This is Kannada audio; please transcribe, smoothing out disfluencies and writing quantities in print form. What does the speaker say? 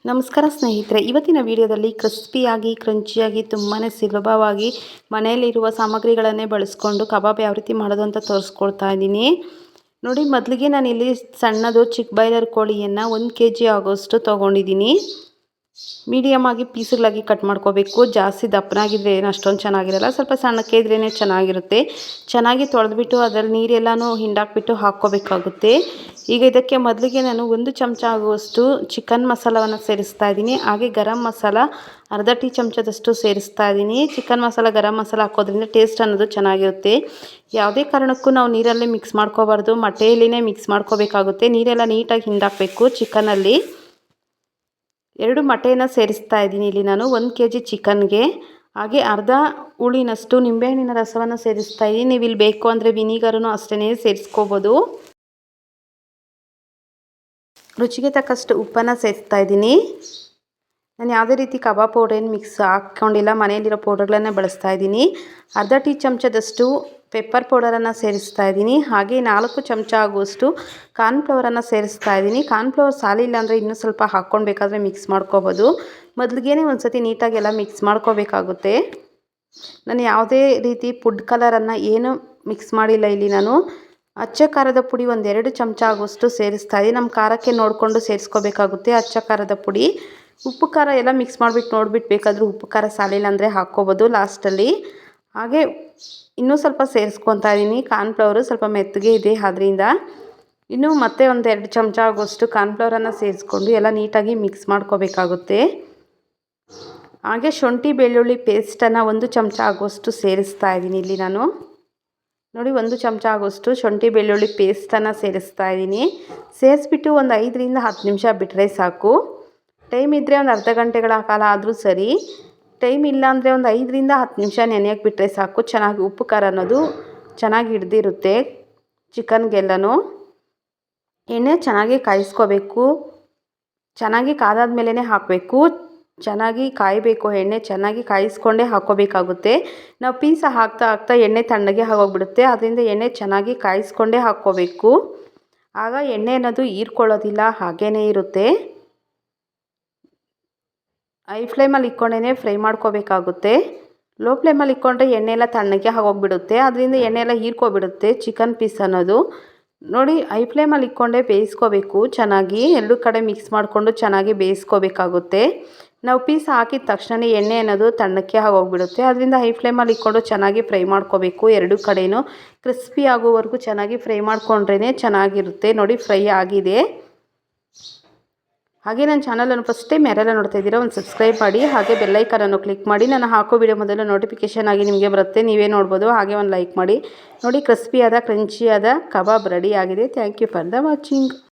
ನಮಸ್ಕಾರ ಸ್ನೇಹಿತರೆ, ಇವತ್ತಿನ ವಿಡಿಯೋದಲ್ಲಿ ಕ್ರಿಸ್ಪಿಯಾಗಿ ಕ್ರಂಚಿಯಾಗಿ ತುಂಬಾ ಸುಲಭವಾಗಿ ಮನೆಯಲ್ಲಿರುವ ಸಾಮಗ್ರಿಗಳನ್ನೇ ಬಳಸ್ಕೊಂಡು ಕಬಾಬ್ ಯಾವ ರೀತಿ ಮಾಡೋದು ಅಂತ ತೋರಿಸ್ಕೊಡ್ತಾ ಇದ್ದೀನಿ. ನೋಡಿ, ಮೊದಲಿಗೆ ನಾನಿಲ್ಲಿ ಸಣ್ಣದು ಚಿಕ್ಕ ಬಾಯ್ಲರ್ ಕೋಳಿಯನ್ನು 1 kg ಆಗೋಷ್ಟು ತೊಗೊಂಡಿದ್ದೀನಿ. ಮೀಡಿಯಮ್ ಆಗಿ ಪೀಸ್ಗಳಾಗಿ ಕಟ್ ಮಾಡ್ಕೋಬೇಕು. ಜಾಸ್ತಿ ದಪ್ಪನಾಗಿದ್ದರೆ ಏನು ಅಷ್ಟೊಂದು ಚೆನ್ನಾಗಿರಲ್ಲ, ಸ್ವಲ್ಪ ಸಣ್ಣಕ್ಕೆ ಇದ್ರೇ ಚೆನ್ನಾಗಿರುತ್ತೆ. ಚೆನ್ನಾಗಿ ತೊಳೆದ್ಬಿಟ್ಟು ಅದರಲ್ಲಿ ನೀರೆಲ್ಲನೂ ಹಿಂಡಾಕ್ಬಿಟ್ಟು ಹಾಕ್ಕೋಬೇಕಾಗುತ್ತೆ. ಈಗ ಇದಕ್ಕೆ ಮೊದಲಿಗೆ ನಾನು 1 ಚಮಚ ಆಗುವಷ್ಟು ಚಿಕನ್ ಮಸಾಲವನ್ನು ಸೇರಿಸ್ತಾ ಇದ್ದೀನಿ. ಹಾಗೆ ಗರಂ ಮಸಾಲ ಅರ್ಧ ಟೀ ಚಮಚದಷ್ಟು ಸೇರಿಸ್ತಾ ಇದ್ದೀನಿ. ಚಿಕನ್ ಮಸಾಲ ಗರಂ ಮಸಾಲ ಹಾಕೋದ್ರಿಂದ ಟೇಸ್ಟ್ ಅನ್ನೋದು ಚೆನ್ನಾಗಿರುತ್ತೆ. ಯಾವುದೇ ಕಾರಣಕ್ಕೂ ನಾವು ನೀರಲ್ಲಿ ಮಿಕ್ಸ್ ಮಾಡ್ಕೋಬಾರ್ದು, ಮೊಟ್ಟೆಯಲ್ಲಿನೇ ಮಿಕ್ಸ್ ಮಾಡ್ಕೋಬೇಕಾಗುತ್ತೆ. ನೀರೆಲ್ಲ ನೀಟಾಗಿ ಹಿಂಡಾಕಬೇಕು. ಚಿಕನಲ್ಲಿ 2 ಮೊಟ್ಟೆಯನ್ನು ಸೇರಿಸ್ತಾ ಇದ್ದೀನಿ ಇಲ್ಲಿ ನಾನು 1 kg ಚಿಕನ್ಗೆ. ಹಾಗೆ ಅರ್ಧ ಹುಳಿನಷ್ಟು ನಿಂಬೆಹಣ್ಣಿನ ರಸವನ್ನು ಸೇರಿಸ್ತಾ ಇದ್ದೀನಿ. ನೀವು ಇಲ್ಲಿ ಬೇಕು ಅಂದರೆ ವಿನಿಗರನ್ನು ಅಷ್ಟೇ ಸೇರಿಸ್ಕೋಬೋದು. ರುಚಿಗೆ ತಕ್ಕಷ್ಟು ಉಪ್ಪನ್ನು ಸೇರಿಸ್ತಾ ಇದ್ದೀನಿ. ನಾನು ಯಾವುದೇ ರೀತಿ ಕಬಾಬ್ ಪೌಡರ್ ಏನು ಮಿಕ್ಸ್ ಹಾಕ್ಕೊಂಡಿಲ್ಲ, ಮನೆಯಲ್ಲಿರೋ ಪೌಡರ್ಗಳನ್ನೇ ಬಳಸ್ತಾ ಇದ್ದೀನಿ. ಅರ್ಧ ಟೀ ಚಮಚದಷ್ಟು ಪೆಪ್ಪರ್ ಪೌಡರನ್ನು ಸೇರಿಸ್ತಾ ಇದ್ದೀನಿ. ಹಾಗೆ 4 ಚಮಚ ಆಗುವಷ್ಟು ಕಾರ್ನ್ಫ್ಲವರನ್ನು ಸೇರಿಸ್ತಾ ಇದ್ದೀನಿ. ಕಾರ್ನ್ಫ್ಲವರ್ ಸಾಲಿಲ್ಲ ಅಂದರೆ ಇನ್ನೂ ಸ್ವಲ್ಪ ಹಾಕ್ಕೊಳ್ಬೇಕಾದ್ರೆ ಮಿಕ್ಸ್ ಮಾಡ್ಕೋಬೋದು. ಮೊದಲಿಗೆ ಒಂದು ಸತಿ ನೀಟಾಗೆಲ್ಲ ಮಿಕ್ಸ್ ಮಾಡ್ಕೋಬೇಕಾಗುತ್ತೆ. ನಾನು ಯಾವುದೇ ರೀತಿ ಫುಡ್ ಕಲರನ್ನು ಏನು ಮಿಕ್ಸ್ ಮಾಡಿಲ್ಲ ಇಲ್ಲಿ ನಾನು. ಅಚ್ಚ ಖಾರದ ಪುಡಿ 1-2 ಚಮಚ ಆಗುವಷ್ಟು ಸೇರಿಸ್ತಾ ಇದ್ದೀನಿ. ನಮ್ಮ ಖಾರಕ್ಕೆ ನೋಡಿಕೊಂಡು ಸೇರಿಸ್ಕೋಬೇಕಾಗುತ್ತೆ ಅಚ್ಚ ಖಾರದ ಪುಡಿ. ಉಪ್ಪು ಖಾರ ಎಲ್ಲ ಮಿಕ್ಸ್ ಮಾಡಿಬಿಟ್ಟು ನೋಡಿಬಿಟ್ಟು ಬೇಕಾದರೂ ಉಪ್ಪು ಖಾರ ಸಾಲಿಲ್ಲ ಅಂದರೆ ಹಾಕ್ಕೋಬೋದು ಲಾಸ್ಟಲ್ಲಿ. ಹಾಗೆ ಇನ್ನೂ ಸ್ವಲ್ಪ ಸೇರಿಸ್ಕೊತಾ ಇದ್ದೀನಿ. ಕಾರ್ನ್ಫ್ಲವರು ಸ್ವಲ್ಪ ಮೆತ್ತಗೆ ಇದೆ, ಆದ್ದರಿಂದ ಇನ್ನೂ ಮತ್ತೆ 1-2 ಚಮಚ ಆಗುವಷ್ಟು ಕಾರ್ನ್ಫ್ಲವರನ್ನು ಸೇರಿಸ್ಕೊಂಡು ಎಲ್ಲ ನೀಟಾಗಿ ಮಿಕ್ಸ್ ಮಾಡ್ಕೋಬೇಕಾಗುತ್ತೆ. ಹಾಗೆ ಶುಂಠಿ ಬೆಳ್ಳುಳ್ಳಿ ಪೇಸ್ಟನ್ನು 1 ಚಮಚ ಆಗುವಷ್ಟು ಸೇರಿಸ್ತಾ ಇದ್ದೀನಿ ಇಲ್ಲಿ ನಾನು. ನೋಡಿ, 1 ಚಮಚ ಆಗುವಷ್ಟು ಶುಂಠಿ ಬೆಳ್ಳುಳ್ಳಿ ಪೇಸ್ಟನ್ನು ಸೇರಿಸ್ತಾ ಇದ್ದೀನಿ. ಸೇರಿಸ್ಬಿಟ್ಟು ಒಂದು 5-10 ನಿಮಿಷ ಬಿಟ್ಟರೆ ಸಾಕು. ಟೈಮ್ ಇದ್ದರೆ ಒಂದು ಅರ್ಧ ಗಂಟೆಗಳ ಕಾಲ ಆದರೂ ಸರಿ. ಟೈಮ್ ಇಲ್ಲ ಅಂದರೆ ಒಂದು 5-10 ನಿಮಿಷ ನೆನೆಯೋಕ್ಕೆ ಬಿಟ್ಟರೆ ಸಾಕು. ಚೆನ್ನಾಗಿ ಉಪ್ಪು ಖಾರ ಅನ್ನೋದು ಚೆನ್ನಾಗಿ ಹಿಡ್ದಿರುತ್ತೆ ಚಿಕನ್ಗೆಲ್ಲನೂ. ಎಣ್ಣೆ ಚೆನ್ನಾಗಿ ಕಾಯಿಸ್ಕೋಬೇಕು. ಚೆನ್ನಾಗಿ ಕಾದಾದ ಮೇಲೇ ಹಾಕಬೇಕು. ಚೆನ್ನಾಗಿ ಕಾಯಬೇಕು. ಎಣ್ಣೆ ಚೆನ್ನಾಗಿ ಕಾಯಿಸ್ಕೊಂಡೇ ಹಾಕ್ಕೋಬೇಕಾಗುತ್ತೆ. ನಾವು ಪೀಸ ಹಾಕ್ತಾ ಎಣ್ಣೆ ತಣ್ಣಗೆ ಆಗೋಗ್ಬಿಡುತ್ತೆ. ಅದರಿಂದ ಎಣ್ಣೆ ಚೆನ್ನಾಗಿ ಕಾಯಿಸ್ಕೊಂಡೇ ಹಾಕ್ಕೋಬೇಕು. ಆಗ ಎಣ್ಣೆ ಅನ್ನೋದು ಹೀರ್ಕೊಳ್ಳೋದಿಲ್ಲ, ಹಾಗೇ ಇರುತ್ತೆ. ಹೈ ಫ್ಲೇಮಲ್ಲಿ ಇಟ್ಕೊಂಡೇ ಫ್ರೈ ಮಾಡ್ಕೋಬೇಕಾಗುತ್ತೆ. ಲೋ ಫ್ಲೇಮಲ್ಲಿ ಇಟ್ಕೊಂಡ್ರೆ ಎಣ್ಣೆ ಎಲ್ಲ ತಣ್ಣಗೆ ಆಗೋಗ್ಬಿಡುತ್ತೆ. ಅದರಿಂದ ಎಣ್ಣೆ ಎಲ್ಲ ಹೀರ್ಕೊಬಿಡುತ್ತೆ ಚಿಕನ್ ಪೀಸ್ ಅನ್ನೋದು. ನೋಡಿ, ಹೈ ಫ್ಲೇಮಲ್ಲಿ ಇಟ್ಕೊಂಡೇ ಬೇಯಿಸ್ಕೋಬೇಕು. ಚೆನ್ನಾಗಿ ಎರಡು ಕಡೆ ಮಿಕ್ಸ್ ಮಾಡಿಕೊಂಡು ಚೆನ್ನಾಗಿ ಬೇಯಿಸ್ಕೋಬೇಕಾಗುತ್ತೆ. ನಾವು ಪೀಸ್ ಹಾಕಿದ ತಕ್ಷಣ ಎಣ್ಣೆ ಅನ್ನೋದು ತಣ್ಣಕ್ಕೆ ಆಗೋಗ್ಬಿಡುತ್ತೆ. ಅದರಿಂದ ಹೈ ಫ್ಲೇಮಲ್ಲಿ ಇಟ್ಕೊಂಡು ಚೆನ್ನಾಗಿ ಫ್ರೈ ಮಾಡ್ಕೋಬೇಕು. ಎರಡು ಕಡೆಯೂ ಕ್ರಿಸ್ಪಿ ಆಗೋವರೆಗೂ ಚೆನ್ನಾಗಿ ಫ್ರೈ ಮಾಡ್ಕೊಂಡ್ರೇ ಚೆನ್ನಾಗಿರುತ್ತೆ. ನೋಡಿ, ಫ್ರೈ ಆಗಿದೆ. ಹಾಗೆ ನನ್ನ ಚಾನಲನ್ನು ಫಸ್ಟ್ ಟೈಮ್ ಯಾರೆಲ್ಲ ನೋಡ್ತಾ ಇದ್ದೀರಾ ಒಂದು ಸಬ್ಸ್ಕ್ರೈಬ್ ಮಾಡಿ. ಹಾಗೆ ಬೆಲ್ಲೈಕನನ್ನು ಕ್ಲಿಕ್ ಮಾಡಿ. ನಾನು ಹಾಕೋ ವಿಡಿಯೋ ಮೊದಲು ನೋಟಿಫಿಕೇಷನ್ ಆಗಿ ನಿಮಗೆ ಬರುತ್ತೆ, ನೀವೇ ನೋಡ್ಬೋದು. ಹಾಗೆ ಒಂದು ಲೈಕ್ ಮಾಡಿ. ನೋಡಿ, ಕ್ರಿಸ್ಪಿಯಾದ ಕ್ರಂಚಿಯಾದ ಕಬಾಬ್ ರೆಡಿ ಆಗಿದೆ. Thank you for the watching.